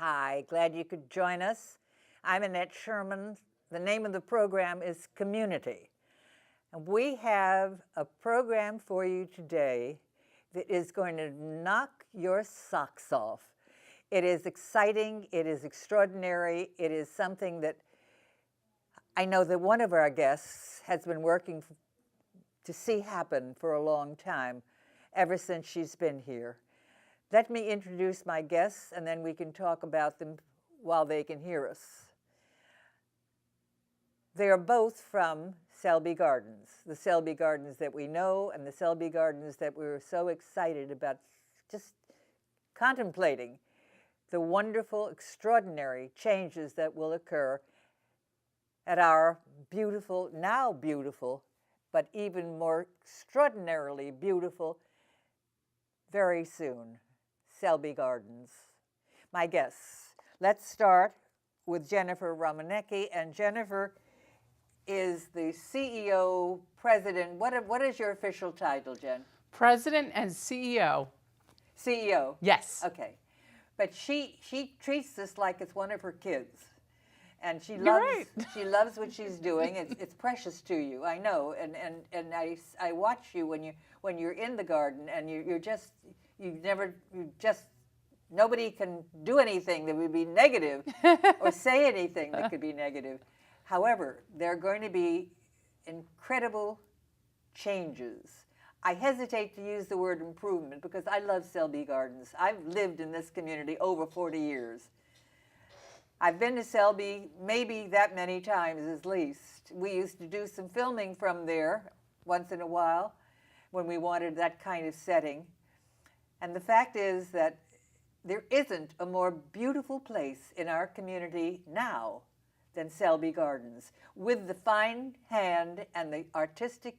Hi, glad you could join us. I'm Annette Sherman. The name of the program is Community. And we have a program for you today that is going to knock your socks off. It is exciting, it is extraordinary, it is something that I know that one of our guests has been working to see happen for a long time, ever since she's been here. Let me introduce my guests, and then we can talk about them while they can hear us. They are both from Selby Gardens, the Selby Gardens that we know and the Selby Gardens that we were so excited about just contemplating the wonderful, extraordinary changes that will occur at our beautiful, now beautiful, but even more extraordinarily beautiful very soon, Selby Gardens. My guests, let's start with Jennifer Rominiecki, and Jennifer is the CEO, president. What is your official title, Jen? President and CEO. CEO? Yes. Okay. But she treats this like it's one of her kids. And she You're loves right. she loves what she's doing. It's precious to you, I know. And I watch you when you're in the garden, and nobody can do anything that would be negative or say anything that could be negative. However, there are going to be incredible changes. I hesitate to use the word improvement because I love Selby Gardens. I've lived in this community over 40 years. I've been to Selby maybe that many times at least. We used to do some filming from there once in a while when we wanted that kind of setting. And the fact is that there isn't a more beautiful place in our community now than Selby Gardens, with the fine hand and the artistic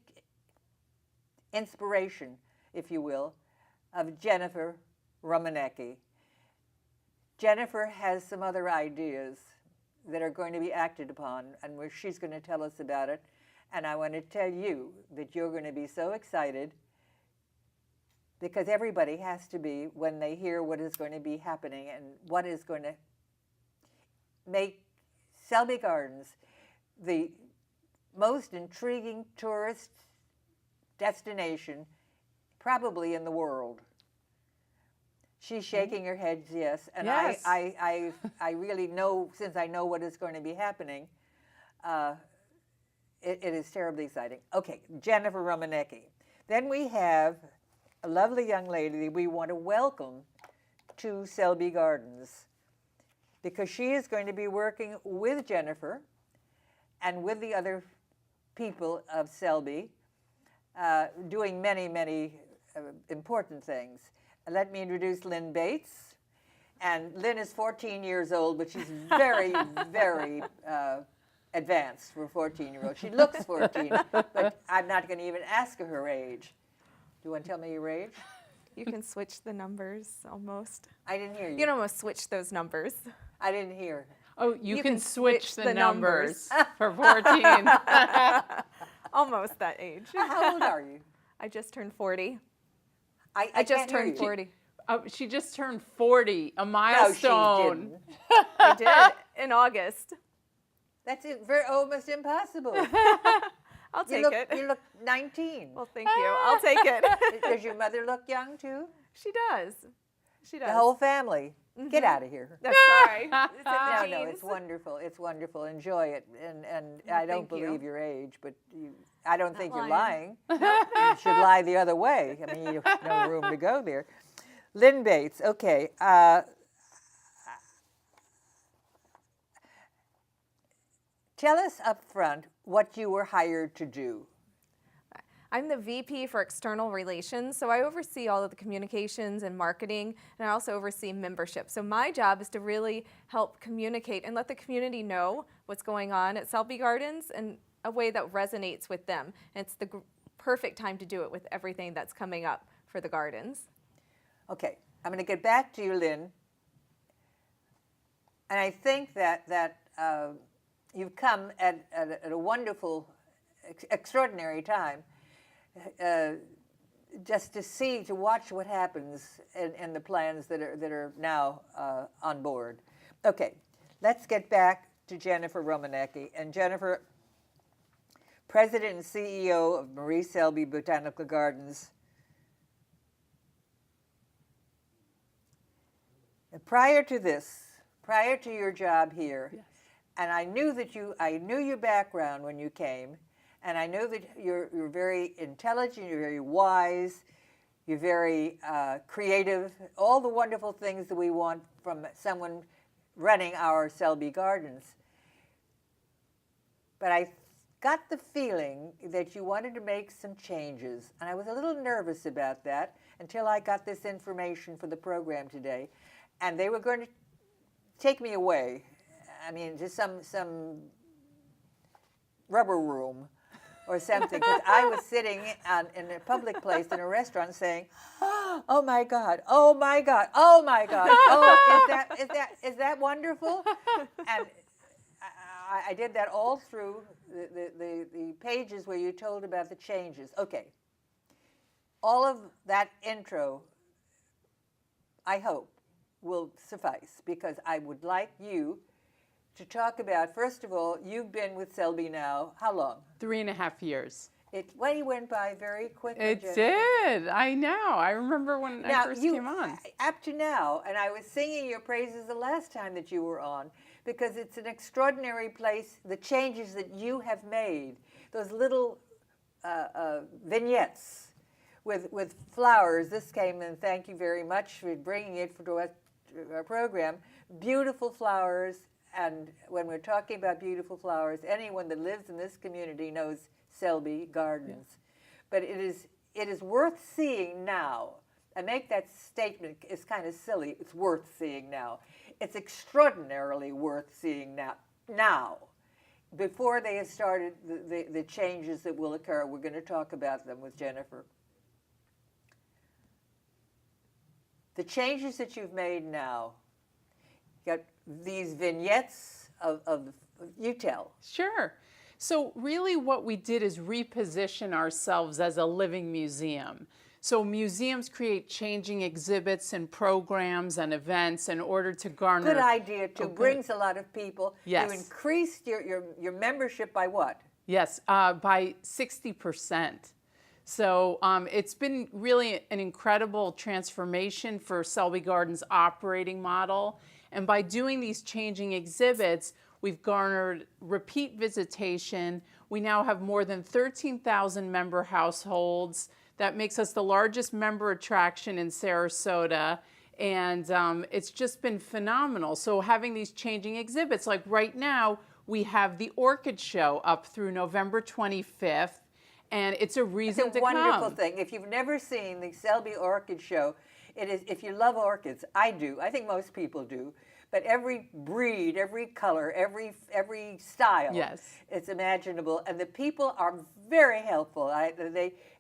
inspiration, if you will, of Jennifer Rominiecki. Jennifer has some other ideas that are going to be acted upon, and she's going to tell us about it. And I want to tell you that you're going to be so excited, because everybody has to be when they hear what is going to be happening and what is going to make Selby Gardens the most intriguing tourist destination probably in the world. She's shaking her head, yes. And yes. I really know, since I know what is going to be happening, it is terribly exciting. Okay, Jennifer Rominiecki. Then we have a lovely young lady that we want to welcome to Selby Gardens, because she is going to be working with Jennifer and with the other people of Selby, doing many, many important things. Let me introduce Lynn Bates. And Lynn is 14 years old, but she's very, very advanced for a 14-year-old. She looks 14, but I'm not going to even ask her her age. Do you want to tell me your age? You can switch the numbers almost. I didn't hear you. You can almost switch those numbers. I didn't hear. Oh, you can switch the numbers numbers. for 14. Almost that age. How old are you? I just turned 40. I just can't hear turned you. 40. Oh, she just turned 40, a No, milestone. she didn't. I did in August. That's almost impossible. I'll take you look, it. You look 19. Well, thank you. I'll take it. Does your mother look young too? She does. She does. The whole family. Get out of here. That's sorry. It's in the No, genes. it's wonderful. It's wonderful. Enjoy it. And I don't thank you. believe your age, but I don't think you're lying. lying. You should lie the other way. I mean, you have no room to go there. Lynn Bates, okay. Tell us up front what you were hired to do. I'm the VP for External Relations, so I oversee all of the communications and marketing, and I also oversee membership. So my job is to really help communicate and let the community know what's going on at Selby Gardens in a way that resonates with them. And it's the perfect time to do it with everything that's coming up for the gardens. Okay, I'm going to get back to you, Lynn. And I think that you've come at a wonderful, extraordinary time. Just to watch what happens in the plans that are now on board. Okay, let's get back to Jennifer Rominiecki. And Jennifer, President and CEO of Marie Selby Botanical Gardens. And prior to this, prior to your job here, Yes. and I knew your background when you came, and I knew that you're very intelligent, you're very wise, you're very creative, all the wonderful things that we want from someone running our Selby Gardens. But I got the feeling that you wanted to make some changes, and I was a little nervous about that until I got this information for the program today, and they were going to take me away. I mean, to some rubber room or something, because I was sitting in a public place in a restaurant saying, "Oh my God! Oh my God! Oh my God! Oh, is that wonderful?" And I did that all through the pages where you told about the changes. Okay, all of that intro, I hope, will suffice, because I would like you to talk about, first of all, you've been with Selby now, how long? 3.5 years. It went by very quickly. It Jennifer. did. I know. I remember when I first came on. Up to now, and I was singing your praises the last time that you were on, because it's an extraordinary place, the changes that you have made, those little vignettes with flowers. This came, and thank you very much for bringing it to our program. Beautiful flowers, and when we're talking about beautiful flowers, anyone that lives in this community knows Selby Gardens. Yes. But it is worth seeing now. I make that statement, it's kind of silly, it's worth seeing now. It's extraordinarily worth seeing now. Before they have started the changes that will occur, we're going to talk about them with Jennifer. The changes that you've made now, you got these vignettes of you tell. Sure. So really what we did is reposition ourselves as a living museum. So museums create changing exhibits and programs and events in order to garner... Good idea, too. Brings a lot of people. Yes. You increased your membership by what? Yes, by 60%. So it's been really an incredible transformation for Selby Gardens' operating model. And by doing these changing exhibits, we've garnered repeat visitation. We now have more than 13,000 member households. That makes us the largest member attraction in Sarasota. And it's just been phenomenal. So having these changing exhibits, like right now, we have the Orchid Show up through November 25th. And it's a reason to come. It's a wonderful thing. If you've never seen the Selby Orchid Show, it is. If you love orchids, I do. I think most people do. But every breed, every color, every style, yes, it's imaginable, and the people are very helpful.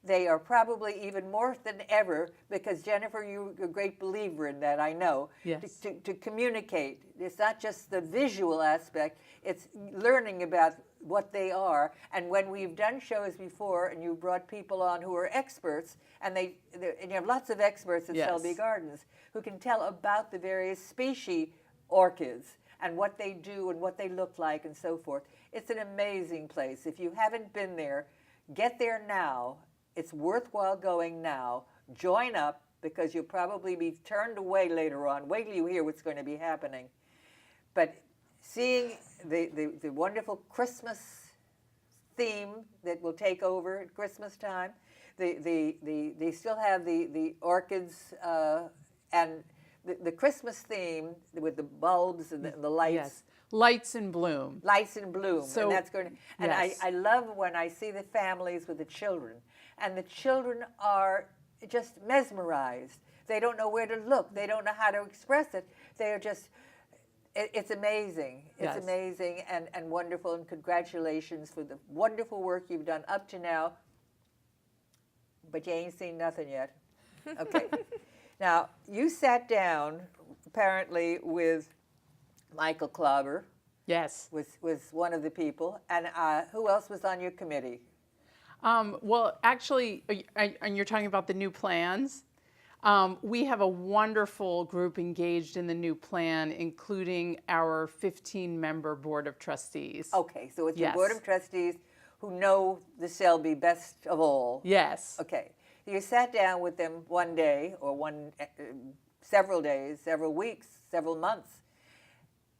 They are probably even more than ever, because Jennifer, you're a great believer in that, I know. Yes. To communicate, it's not just the visual aspect; it's learning about what they are. And when we've done shows before, and you brought people on who are experts, and and you have lots of experts at yes. Selby Gardens who can tell about the various species orchids and what they do and what they look like and so forth. It's an amazing place. If you haven't been there, get there now. It's worthwhile going now. Join up, because you'll probably be turned away later on. Wait till you hear what's going to be happening. But seeing the wonderful Christmas theme that will take over at Christmas time, they still have the orchids and the Christmas theme with the bulbs and the lights. Yes. Lights in bloom. Lights in bloom. So, and that's going to, and yes. I love when I see the families with the children. And the children are just mesmerized. They don't know where to look. They don't know how to express it. They are just, it's amazing. It's yes. amazing and wonderful. And congratulations for the wonderful work you've done up to now. But you ain't seen nothing yet. Okay. Now, you sat down, apparently, with Michael Klauber. Yes. Was one of the people. And who else was on your committee? Well, actually, and you're talking about the new plans? We have a wonderful group engaged in the new plan, including our 15-member Board of Trustees. Okay, so it's your Yes. Board of Trustees who know the Selby best of all. Yes. Okay. You sat down with them one day or several days, several weeks, several months,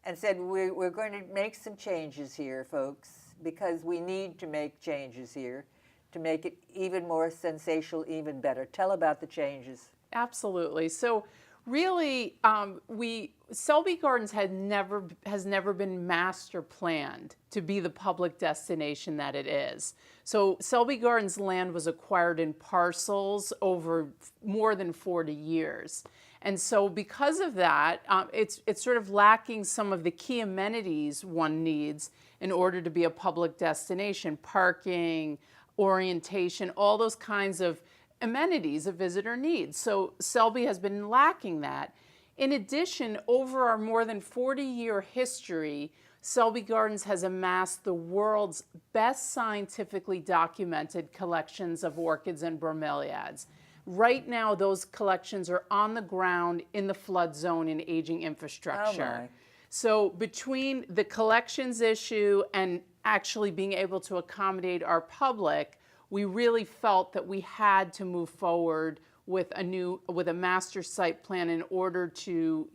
and said, we're going to make some changes here, folks, because we need to make changes here to make it even more sensational, even better. Tell about the changes. Absolutely. So really, Selby Gardens has never been master planned to be the public destination that it is. So Selby Gardens land was acquired in parcels over more than 40 years. And so because of that, it's sort of lacking some of the key amenities one needs in order to be a public destination: parking, orientation, all those kinds of amenities a visitor needs. So Selby has been lacking that. In addition, over our more than 40-year history, Selby Gardens has amassed the world's best scientifically documented collections of orchids and bromeliads. Right now, those collections are on the ground in the flood zone in aging infrastructure. Oh my. So between the collections issue and actually being able to accommodate our public, we really felt that we had to move forward with a master site plan in order to,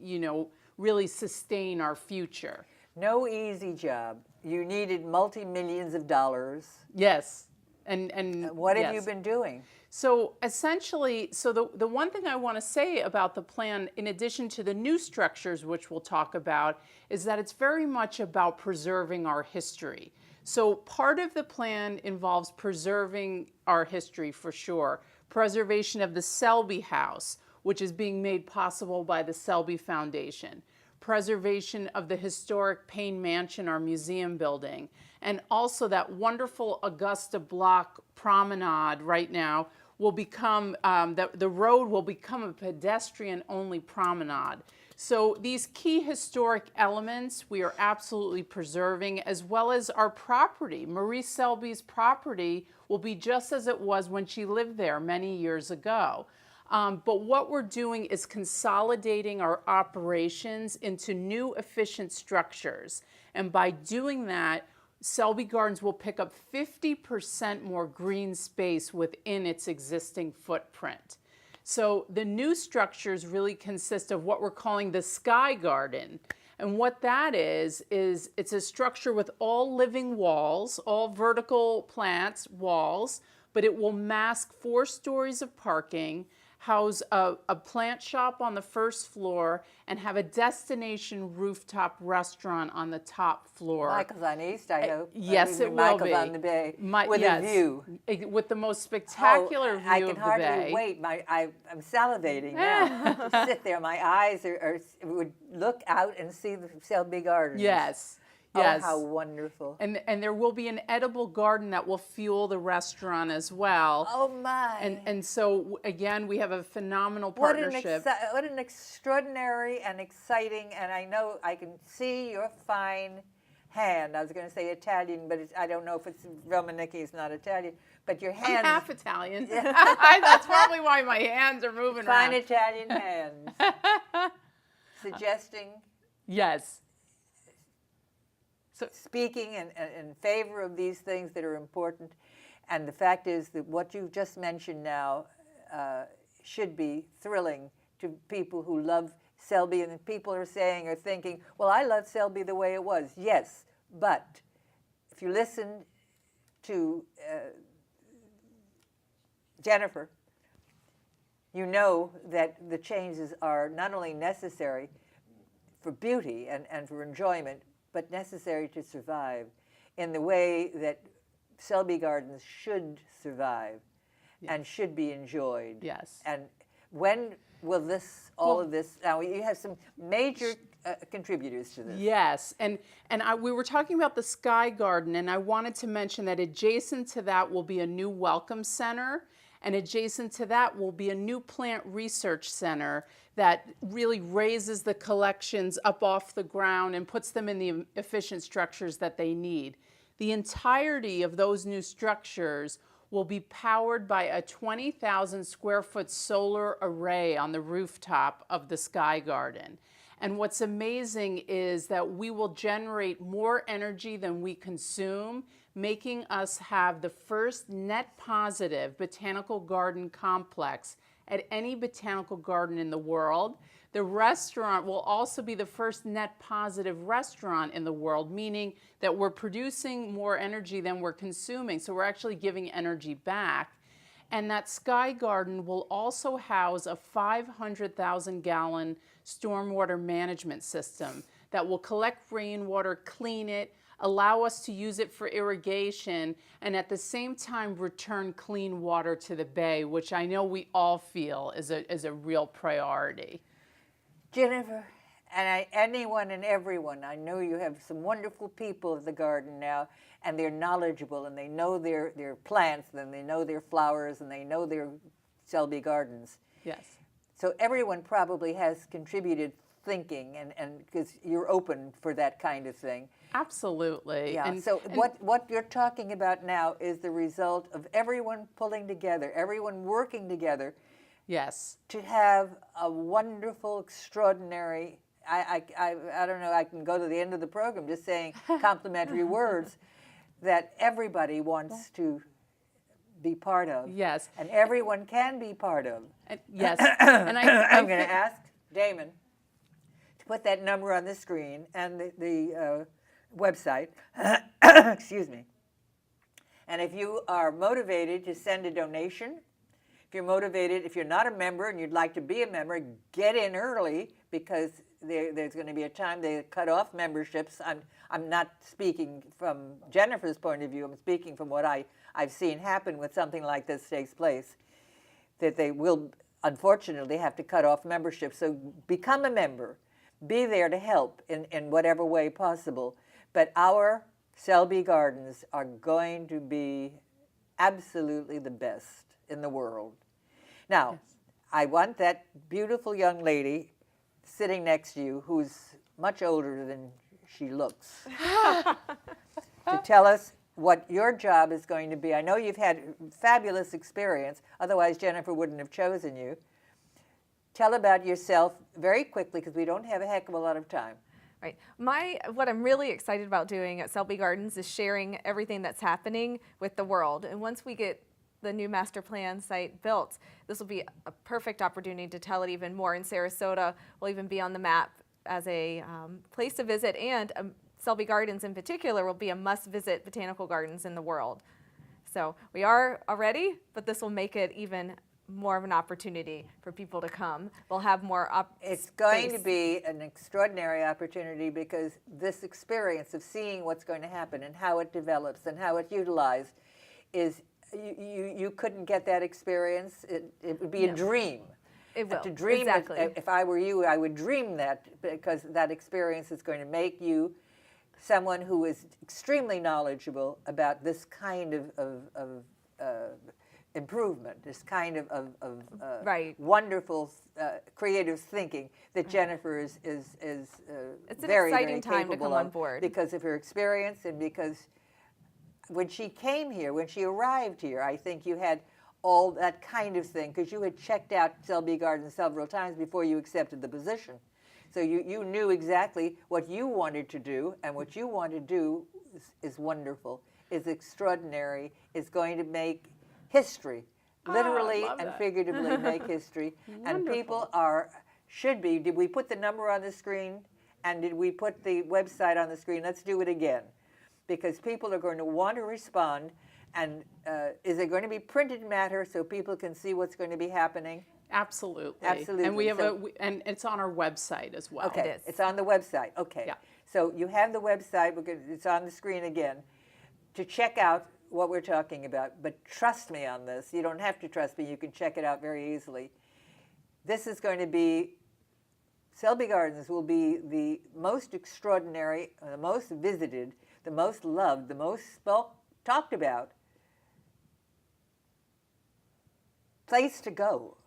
really sustain our future. No easy job. You needed multi-millions of dollars. Yes. And What have yes. you been doing? So essentially, the one thing I want to say about the plan, in addition to the new structures, which we'll talk about, is that it's very much about preserving our history. So part of the plan involves preserving our history for sure. Preservation of the Selby House, which is being made possible by the Selby Foundation. Preservation of the historic Payne Mansion, our museum building. And also that wonderful Augusta Block promenade right now will become, the road will become a pedestrian-only promenade. So these key historic elements we are absolutely preserving, as well as our property. Marie Selby's property will be just as it was when she lived there many years ago. But what we're doing is consolidating our operations into new efficient structures. And by doing that, Selby Gardens will pick up 50% more green space within its existing footprint. So the new structures really consist of what we're calling the Sky Garden. And what that is it's a structure with all living walls, all vertical plants, walls, but it will mask 4 stories of parking, house a plant shop on the first floor, and have a destination rooftop restaurant on the top floor. Michael's on East, I hope. Yes, it will Michael's be. on the Bay with yes, a view. With the most spectacular view I of can the hardly bay. wait. I'm salivating now to sit there. My eyes would look out and see the Selby Gardens. Yes. Oh, Yes. how wonderful. And there will be an edible garden that will fuel the restaurant as well. Oh, my. And so, again, we have a phenomenal What partnership. what an extraordinary and exciting, and I know I can see your fine hand. I was going to say Italian, but I don't know if it's Rominiecki is not Italian, but your I'm hands. half Italian. That's probably why my hands are moving Fine around. Italian hands. Suggesting, Yes. speaking in favor of these things that are important. And the fact is that what you've just mentioned now should be thrilling to people who love Selby. And people are saying or thinking, well, I love Selby the way it was. Yes, but if you listen to Jennifer, you know that the changes are not only necessary for beauty and for enjoyment, but necessary to survive in the way that Selby Gardens should survive and should be enjoyed. Yes. And when will all of this, now you have some major contributors to this. Yes, and we were talking about the Sky Garden, and I wanted to mention that adjacent to that will be a new welcome center, and adjacent to that will be a new plant research center that really raises the collections up off the ground and puts them in the efficient structures that they need. The entirety of those new structures will be powered by a 20,000 square foot solar array on the rooftop of the Sky Garden. And what's amazing is that we will generate more energy than we consume, making us have the first net positive botanical garden complex at any botanical garden in the world. The restaurant will also be the first net positive restaurant in the world, meaning that we're producing more energy than we're consuming, so we're actually giving energy back. And that Sky Garden will also house a 500,000 gallon stormwater management system that will collect rainwater, clean it, allow us to use it for irrigation, and at the same time return clean water to the bay, which I know we all feel is a real priority. Jennifer, and anyone and everyone, I know you have some wonderful people at the garden now, and they're knowledgeable, and they know their plants, and they know their flowers, and they know their Selby Gardens. Yes. So everyone probably has contributed thinking, and because you're open for that kind of thing. Absolutely. Yeah. And what you're talking about now is the result of everyone pulling together, everyone working together. Yes. To have a wonderful, extraordinary, I don't know, I can go to the end of the program just saying complimentary words that everybody wants to be part of. Yes. And everyone can be part of. Yes. And I'm going to ask Damon to put that number on the screen and the website. Excuse me. And if you are motivated to send a donation, if you're motivated, if you're not a member and you'd like to be a member, get in early because there's going to be a time they cut off memberships. I'm not speaking from Jennifer's point of view. I'm speaking from what I've seen happen when something like this takes place, that they will unfortunately have to cut off memberships. So become a member. Be there to help in whatever way possible. But our Selby Gardens are going to be absolutely the best in the world. Now, yes. I want that beautiful young lady sitting next to you, who's much older than she looks, to tell us what your job is going to be. I know you've had fabulous experience, otherwise Jennifer wouldn't have chosen you. Tell about yourself very quickly, because we don't have a heck of a lot of time. Right. What I'm really excited about doing at Selby Gardens is sharing everything that's happening with the world. And once we get the new master plan site built, this will be a perfect opportunity to tell it even more. And Sarasota will even be on the map as a place to visit, and Selby Gardens in particular will be a must-visit botanical gardens in the world. So we are already, but this will make it even more of an opportunity for people to come. We'll have more It's going to be an extraordinary opportunity, because this experience of seeing what's going to happen and how it develops and how it's utilized is, you couldn't get that experience. It would be a dream. It will. To dream exactly. If I were you, I would dream that, because that experience is going to make you someone who is extremely knowledgeable about this kind of improvement, this kind of right. wonderful creative thinking that Jennifer is it's very, an exciting very time capable to come of, on board because of her experience, and because when she came here, when she arrived here, I think you had all that kind of thing, because you had checked out Selby Gardens several times before you accepted the position. So you knew exactly what you wanted to do, and what you want to do is wonderful, is extraordinary, is going to make history, literally and figuratively make history. And people should be. Did we put the number on the screen? And did we put the website on the screen? Let's do it again, because people are going to want to respond. And is it going to be printed matter so people can see what's going to be happening? Absolutely. Absolutely. And we have and it's on our website as well. Okay, it's on the website. Okay. Yeah. So you have the website. It's on the screen again to check out what we're talking about. But trust me on this. You don't have to trust me. You can check it out very easily. This is going to be, Selby Gardens will be the most extraordinary, the most visited, the most loved, the most talked about place to go,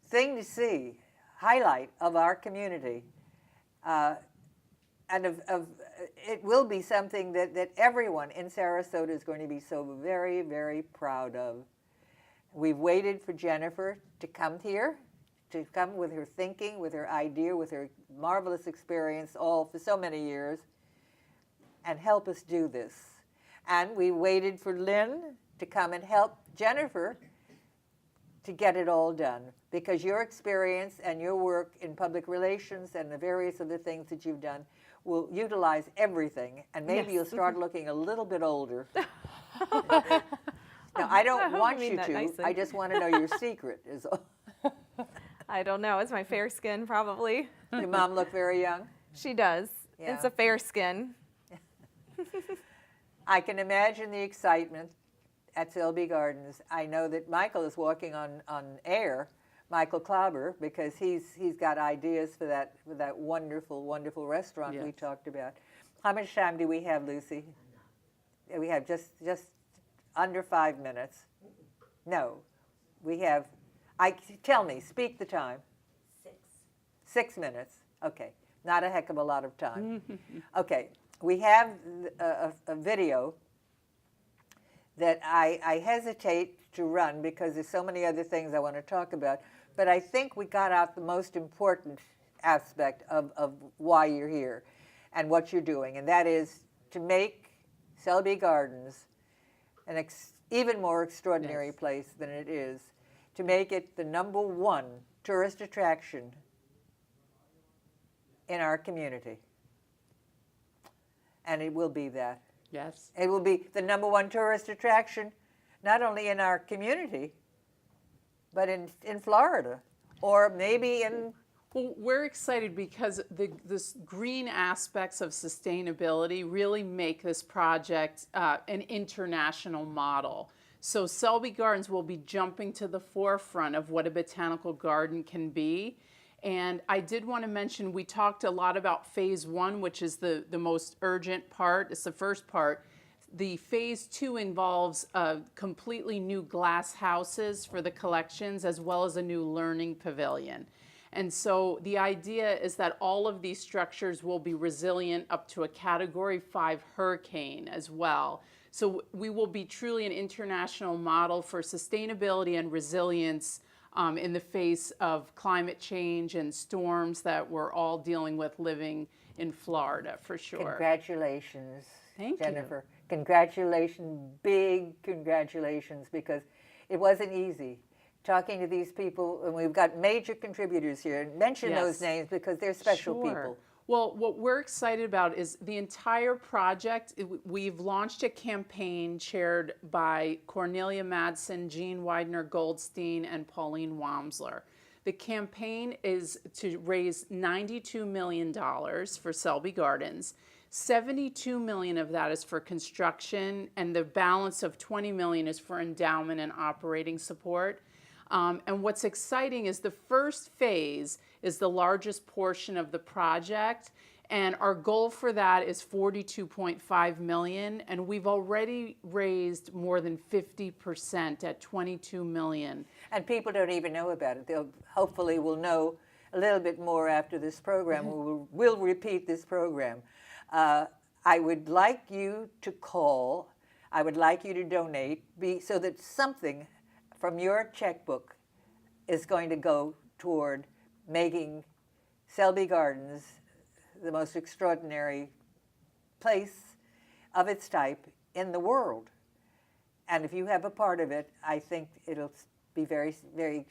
thing to see, highlight of our community. and it will be something that everyone in Sarasota is going to be so very, very proud of. We've waited for Jennifer to come here, to come with her thinking, with her idea, with her marvelous experience, all for so many years, and help us do this. And we waited for Lynn to come and help Jennifer to get it all done, because your experience and your work in public relations and the various other things that you've done will utilize everything, and maybe you'll start looking a little bit older. Now, I don't want you to. nicely. I just want to know your secret. Is all. I don't know. It's my fair skin, probably. Your mom look very young? She does. Yeah. It's a fair skin. I can imagine the excitement at Selby Gardens. I know that Michael is walking on air, Michael Klauber, because he's got ideas for that wonderful, wonderful restaurant we Yes. talked about. How much time do we have, Lucy? We have just under 5 minutes. No, we have. Tell me, speak the time. 6 minutes. Okay, not a heck of a lot of time. Okay, we have a video that I hesitate to run because there's so many other things I want to talk about, but I think we got out the most important aspect of why you're here and what you're doing, and that is to make Selby Gardens an even more extraordinary Yes. place than it is, to make it the #1 tourist attraction in our community. And it will be that. Yes. It will be the #1 tourist attraction, not only in our community, but in Florida, or maybe in. Well, we're excited because this green aspects of sustainability really make this project an international model. So Selby Gardens will be jumping to the forefront of what a botanical garden can be. And I did want to mention, we talked a lot about phase 1, which is the most urgent part. It's the first part. The phase 2 involves completely new glass houses for the collections, as well as a new learning pavilion. And so the idea is that all of these structures will be resilient up to a Category 5 hurricane as well. So we will be truly an international model for sustainability and resilience in the face of climate change and storms that we're all dealing with living in Florida, for sure. Congratulations, Thank you. Jennifer. Congratulations, big congratulations, because it wasn't easy talking to these people, and we've got major contributors here. Mention those Yes. names because they're special Sure. people. Well, what we're excited about is the entire project. We've launched a campaign chaired by Cornelia Madsen, Jean Widener-Goldstein, and Pauline Wamsler. The campaign is to raise $92 million for Selby Gardens. $72 million of that is for construction, and the balance of $20 million is for endowment and operating support. And what's exciting is the first phase is the largest portion of the project, and our goal for that is $42.5 million, and we've already raised more than 50% at $22 million. And people don't even know about it. They'll hopefully will know a little bit more after this program. We'll repeat this program. I would like you to call. I would like you to donate, so that something from your checkbook is going to go toward making Selby Gardens the most extraordinary place of its type in the world. And if you have a part of it, I think it'll be very, very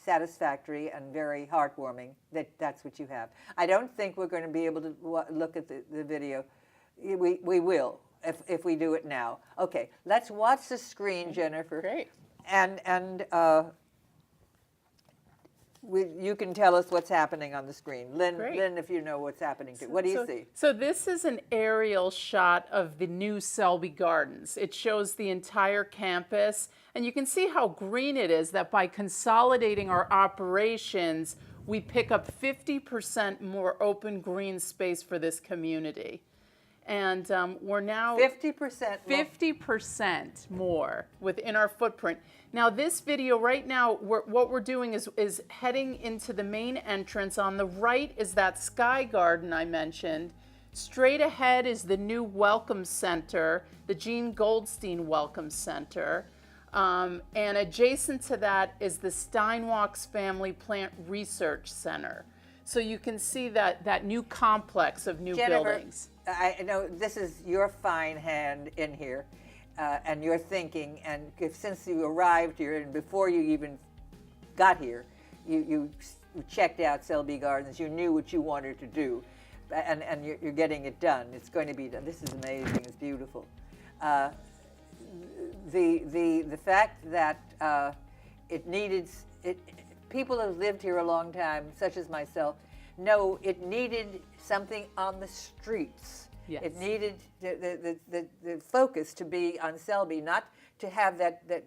satisfactory and very heartwarming that that's what you have. I don't think we're going to be able to look at the video. We will if we do it now. Okay, let's watch the screen, Jennifer. Great. And you can tell us what's happening on the screen. Lynn, Great. Lynn, if you know what's happening too. What do you see? So this is an aerial shot of the new Selby Gardens. It shows the entire campus, and you can see how green it is, that by consolidating our operations, we pick up 50% more open green space for this community. And we're now 50% more. 50% more within our footprint. Now this video right now, what we're doing is heading into the main entrance. On the right is that sky garden I mentioned. Straight ahead is the new Welcome Center, the Gene Goldstein Welcome Center. And adjacent to that is the Steinwachs Family Plant Research Center. So you can see that new complex of new Jennifer, buildings. I know this is your fine hand in here, and your thinking, and since you arrived here and before you even got here, you checked out Selby Gardens, you knew what you wanted to do, and you're getting it done. It's going to be done. This is amazing. It's beautiful. The fact that it needed it. People who have lived here a long time, such as myself, know it needed something on the streets. Yes. It needed the focus to be on Selby, not to have that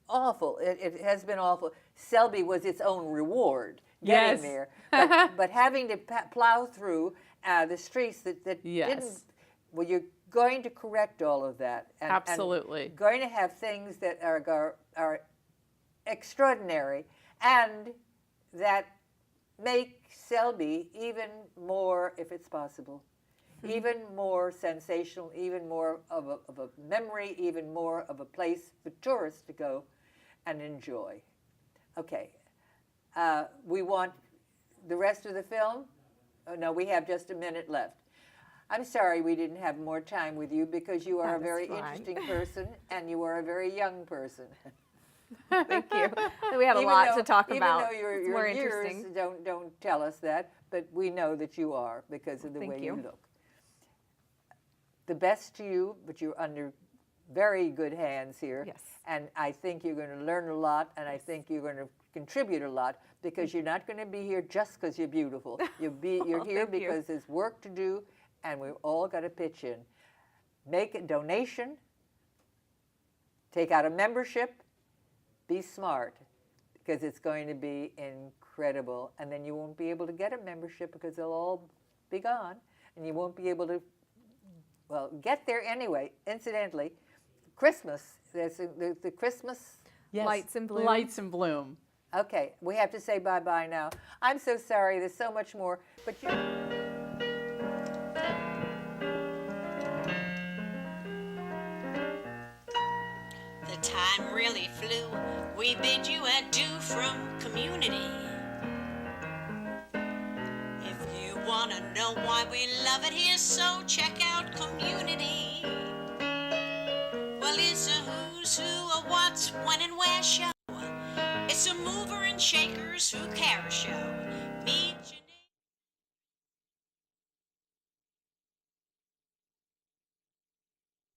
awful. It has been awful. Selby was its own reward getting Yes. there, but having to plow through the streets that Yes. didn't. Well, you're going to correct all of that. Absolutely. And going to have things that are extraordinary and that make Selby even more, if it's possible, even more sensational, even more of a memory, even more of a place for tourists to go and enjoy. Okay. We want the rest of the film? Oh, no, we have just a minute left. I'm sorry we didn't have more time with you because you are a That is very fine. interesting person and you are a very young person. Thank you. We have a lot to talk about. Even though It's your more years interesting. don't tell us that, but we know that you are because of the Thank way you. you look. The best to you, but you're under very good hands here. Yes. And I think you're going to learn a lot, and I think you're going to contribute a lot because you're not going to be here just because you're beautiful. You're here Thank you. because there's work to do, and we've all got to pitch in. Make a donation, take out a membership, be smart, because it's going to be incredible. And then you won't be able to get a membership because they'll all be gone, and you won't be able to, well, get there anyway. Incidentally, Christmas, there's the Christmas. Yes. Lights in bloom. Lights in bloom. Okay, we have to say bye-bye now. I'm so sorry, there's so much more, but you... The time really flew. We bid you adieu from community. If you want to know why we love it here, so check out Community. Well, it's a who's who, a what's, when, and where show. It's a mover and shakers who care show.